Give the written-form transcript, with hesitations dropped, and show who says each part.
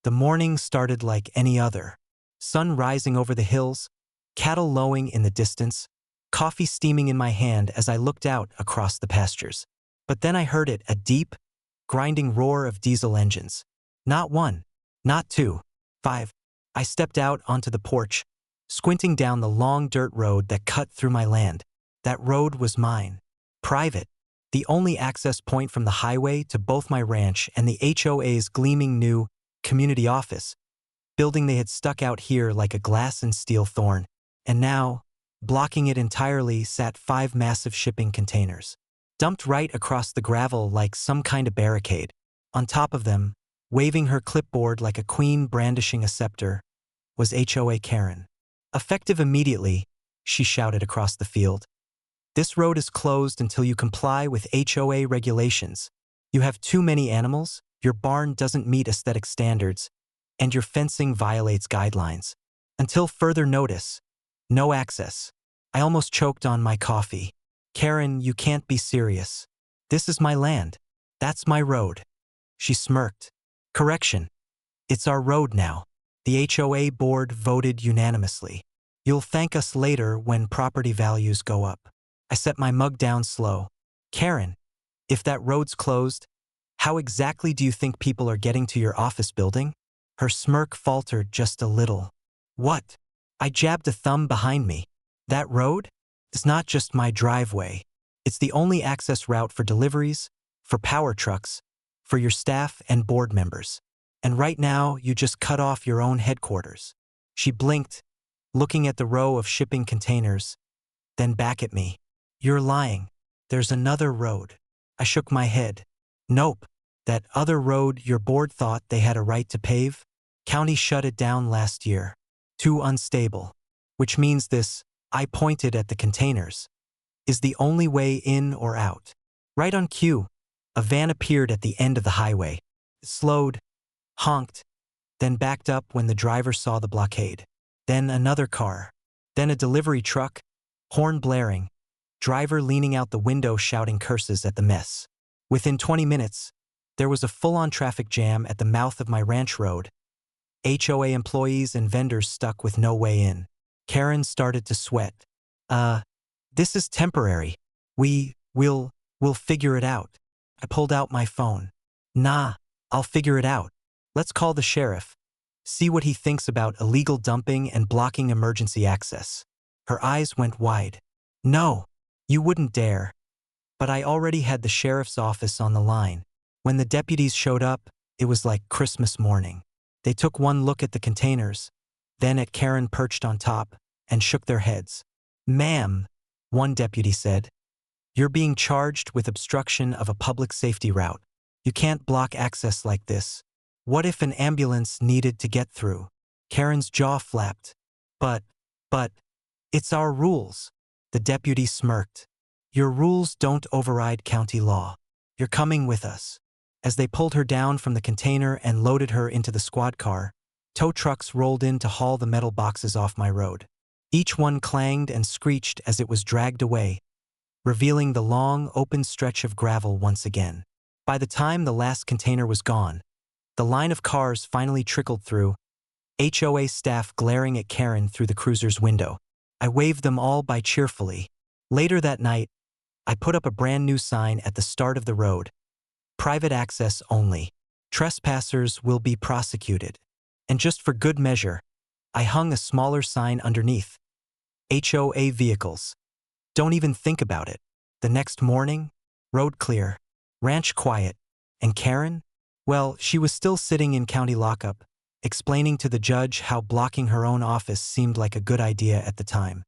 Speaker 1: The morning started like any other. Sun rising over the hills, cattle lowing in the distance, coffee steaming in my hand as I looked out across the pastures. But then I heard it, a deep, grinding roar of diesel engines. Not one, not two, five. I stepped out onto the porch, squinting down the long dirt road that cut through my land. That road was mine. Private. The only access point from the highway to both my ranch and the HOA's gleaming new community office building they had stuck out here like a glass and steel thorn. And now, blocking it entirely, sat 5 massive shipping containers, dumped right across the gravel like some kind of barricade. On top of them, waving her clipboard like a queen brandishing a scepter, was HOA Karen. Effective immediately, she shouted across the field. This road is closed until you comply with HOA regulations. You have too many animals, your barn doesn't meet aesthetic standards, and your fencing violates guidelines. Until further notice, no access. I almost choked on my coffee. Karen, you can't be serious. This is my land. That's my road. She smirked. Correction. It's our road now. The HOA board voted unanimously. You'll thank us later when property values go up. I set my mug down slow. Karen, if that road's closed, how exactly do you think people are getting to your office building? Her smirk faltered just a little. What? I jabbed a thumb behind me. That road? It's not just my driveway. It's the only access route for deliveries, for power trucks, for your staff and board members. And right now, you just cut off your own headquarters. She blinked, looking at the row of shipping containers, then back at me. You're lying. There's another road. I shook my head. Nope. That other road your board thought they had a right to pave? County shut it down last year. Too unstable. Which means this, I pointed at the containers, is the only way in or out. Right on cue, a van appeared at the end of the highway. It slowed, honked, then backed up when the driver saw the blockade. Then another car. Then a delivery truck, horn blaring, driver leaning out the window shouting curses at the mess. Within 20 minutes, there was a full-on traffic jam at the mouth of my ranch road. HOA employees and vendors stuck with no way in. Karen started to sweat. This is temporary. We'll figure it out. I pulled out my phone. Nah, I'll figure it out. Let's call the sheriff. See what he thinks about illegal dumping and blocking emergency access. Her eyes went wide. No, you wouldn't dare. But I already had the sheriff's office on the line. When the deputies showed up, it was like Christmas morning. They took one look at the containers, then at Karen perched on top, and shook their heads. Ma'am, one deputy said, you're being charged with obstruction of a public safety route. You can't block access like this. What if an ambulance needed to get through? Karen's jaw flapped. But, it's our rules. The deputy smirked. Your rules don't override county law. You're coming with us. As they pulled her down from the container and loaded her into the squad car, tow trucks rolled in to haul the metal boxes off my road. Each one clanged and screeched as it was dragged away, revealing the long, open stretch of gravel once again. By the time the last container was gone, the line of cars finally trickled through, HOA staff glaring at Karen through the cruiser's window. I waved them all by cheerfully. Later that night, I put up a brand new sign at the start of the road. Private access only. Trespassers will be prosecuted. And just for good measure, I hung a smaller sign underneath. HOA vehicles. Don't even think about it. The next morning, road clear, ranch quiet, and Karen? Well, she was still sitting in county lockup, explaining to the judge how blocking her own office seemed like a good idea at the time.